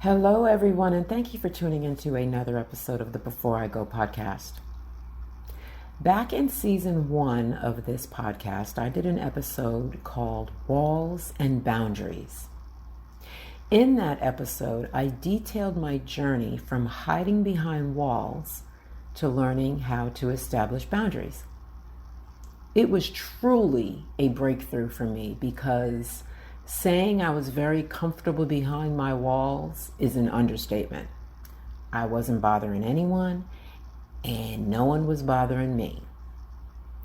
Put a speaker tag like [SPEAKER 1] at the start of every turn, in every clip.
[SPEAKER 1] Hello, everyone, and thank you for tuning into another episode of the Before I Go podcast. Back in season 1 of this podcast, I did an episode called Walls and Boundaries. In that episode, I detailed my journey from hiding behind walls to learning how to establish boundaries. It was truly a breakthrough for me because saying I was very comfortable behind my walls is an understatement. I wasn't bothering anyone, and no one was bothering me.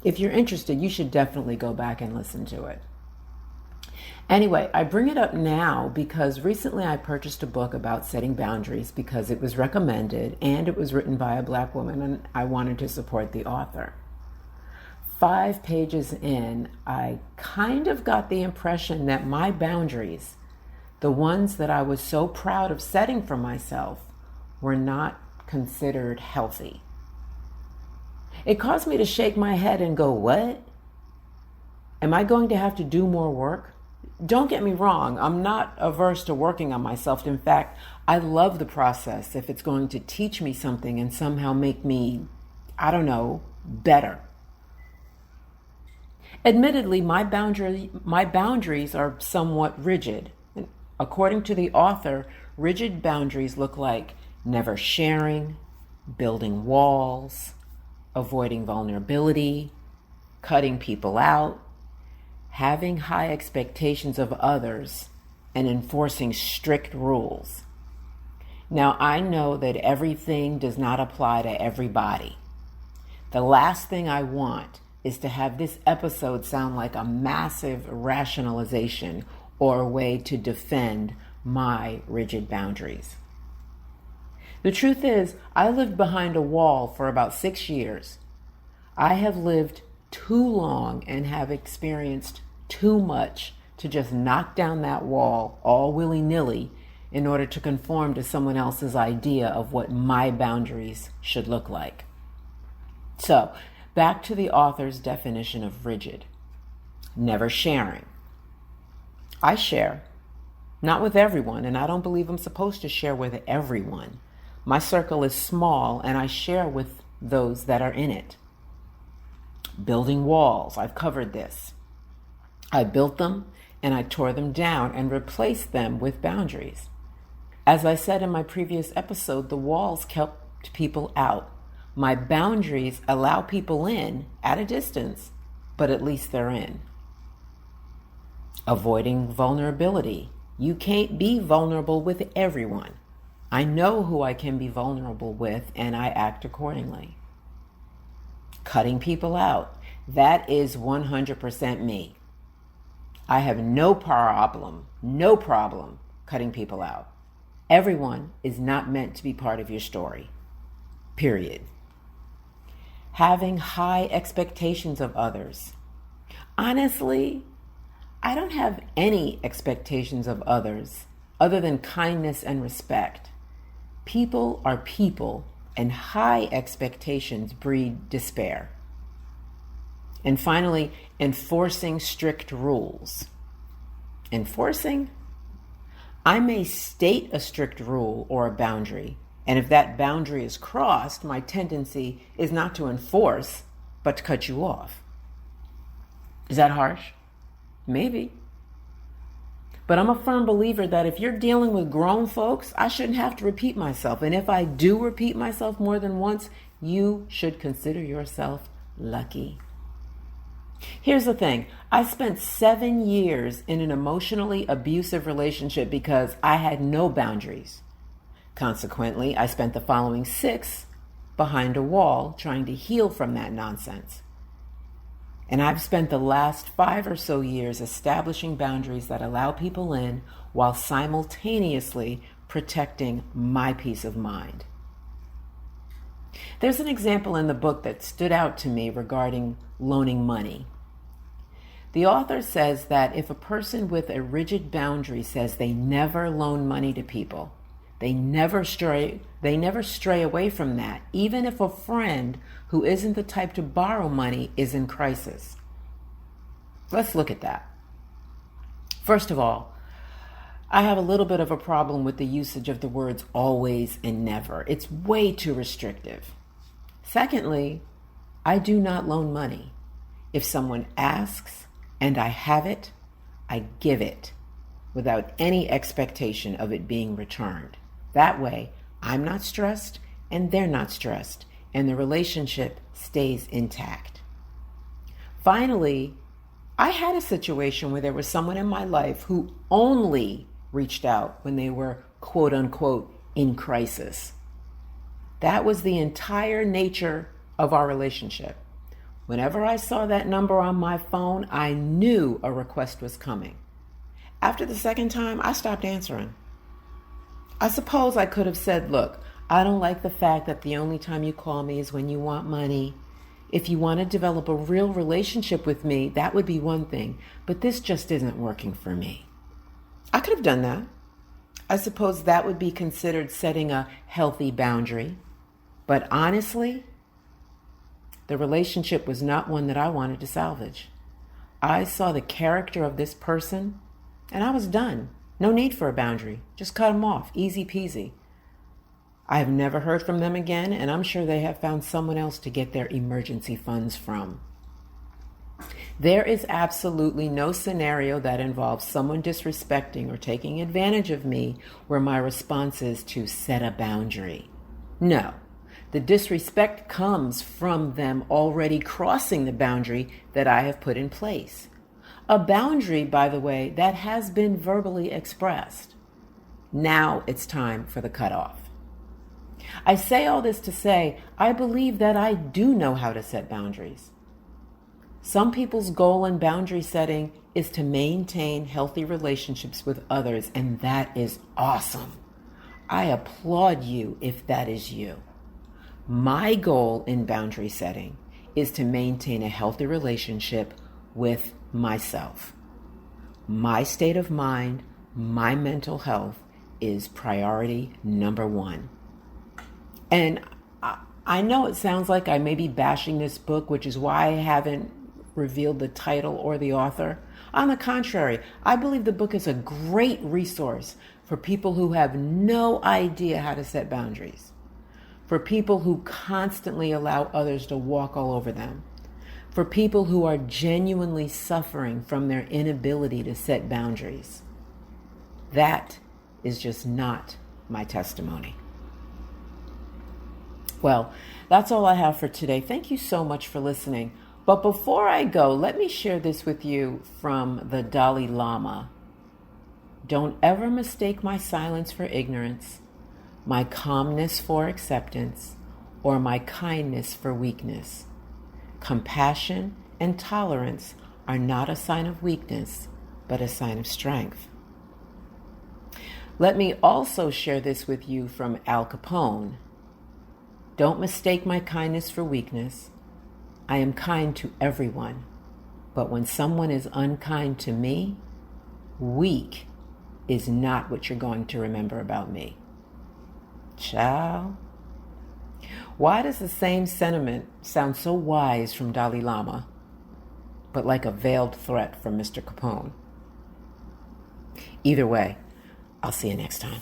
[SPEAKER 1] If you're interested, you should definitely go back and listen to it. Anyway, I bring it up now because recently I purchased a book about setting boundaries because it was recommended and it was written by a Black woman, and I wanted to support the author. 5 pages in, I kind of got the impression that my boundaries, the ones that I was so proud of setting for myself, were not considered healthy. It caused me to shake my head and go, what? Am I going to have to do more work? Don't get me wrong, I'm not averse to working on myself. In fact, I love the process if it's going to teach me something and somehow make me, better. Admittedly, my boundaries are somewhat rigid. According to the author, rigid boundaries look like never sharing, building walls, avoiding vulnerability, cutting people out, having high expectations of others, and enforcing strict rules. Now, I know that everything does not apply to everybody. The last thing I want is to have this episode sound like a massive rationalization or a way to defend my rigid boundaries. The truth is, I lived behind a wall for about 6 years. I have lived too long and have experienced too much to just knock down that wall all willy-nilly in order to conform to someone else's idea of what my boundaries should look like. So, back to the author's definition of rigid. Never sharing. I share, not with everyone, and I don't believe I'm supposed to share with everyone. My circle is small, and I share with those that are in it. Building walls. I've covered this. I built them, and I tore them down and replaced them with boundaries. As I said in my previous episode, the walls kept people out. My boundaries allow people in at a distance, but at least they're in. Avoiding vulnerability. You can't be vulnerable with everyone. I know who I can be vulnerable with, and I act accordingly. Cutting people out. That is 100% me. I have no problem cutting people out. Everyone is not meant to be part of your story. Period. Having high expectations of others. Honestly, I don't have any expectations of others other than kindness and respect. People are people, and high expectations breed despair. And finally, enforcing strict rules. Enforcing? I may state a strict rule or a boundary, and if that boundary is crossed, my tendency is not to enforce, but to cut you off. Is that harsh? Maybe. But I'm a firm believer that if you're dealing with grown folks, I shouldn't have to repeat myself. And if I do repeat myself more than once, you should consider yourself lucky. Here's the thing. I spent 7 years in an emotionally abusive relationship because I had no boundaries. Consequently, I spent the following 6 behind a wall trying to heal from that nonsense. And I've spent the last 5 or so years establishing boundaries that allow people in while simultaneously protecting my peace of mind. There's an example in the book that stood out to me regarding loaning money. The author says that if a person with a rigid boundary says they never loan money to people, they never stray away from that, even if a friend who isn't the type to borrow money is in crisis. Let's look at that. First of all, I have a little bit of a problem with the usage of the words always and never. It's way too restrictive. Secondly, I do not loan money. If someone asks and I have it, I give it without any expectation of it being returned. That way, I'm not stressed and they're not stressed, and the relationship stays intact. Finally, I had a situation where there was someone in my life who only reached out when they were quote unquote in crisis. That was the entire nature of our relationship. Whenever I saw that number on my phone, I knew a request was coming. After the second time, I stopped answering. I suppose I could have said, look, I don't like the fact that the only time you call me is when you want money. If you want to develop a real relationship with me, that would be one thing, but this just isn't working for me. I could have done that. I suppose that would be considered setting a healthy boundary. But honestly, the relationship was not one that I wanted to salvage. I saw the character of this person, and I was done. No need for a boundary. Just cut them off. Easy peasy. I have never heard from them again, and I'm sure they have found someone else to get their emergency funds from. There is absolutely no scenario that involves someone disrespecting or taking advantage of me where my response is to set a boundary. No. The disrespect comes from them already crossing the boundary that I have put in place. A boundary, by the way, that has been verbally expressed. Now it's time for the cutoff. I say all this to say I believe that I do know how to set boundaries. Some people's goal in boundary setting is to maintain healthy relationships with others, and that is awesome. I applaud you if that is you. My goal in boundary setting is to maintain a healthy relationship with myself. My state of mind, my mental health is priority number one. And I know it sounds like I may be bashing this book, which is why I haven't revealed the title or the author. On the contrary, I believe the book is a great resource for people who have no idea how to set boundaries, for people who constantly allow others to walk all over them, for people who are genuinely suffering from their inability to set boundaries. That is just not my testimony. Well, that's all I have for today. Thank you so much for listening. But before I go, let me share this with you from the Dalai Lama. Don't ever mistake my silence for ignorance, my calmness for acceptance, or my kindness for weakness. Compassion and tolerance are not a sign of weakness, but a sign of strength. Let me also share this with you from Al Capone. Don't mistake my kindness for weakness. I am kind to everyone, but when someone is unkind to me, weak is not what you're going to remember about me. Ciao. Why does the same sentiment sound so wise from Dalai Lama, but like a veiled threat from Mr. Capone? Either way, I'll see you next time.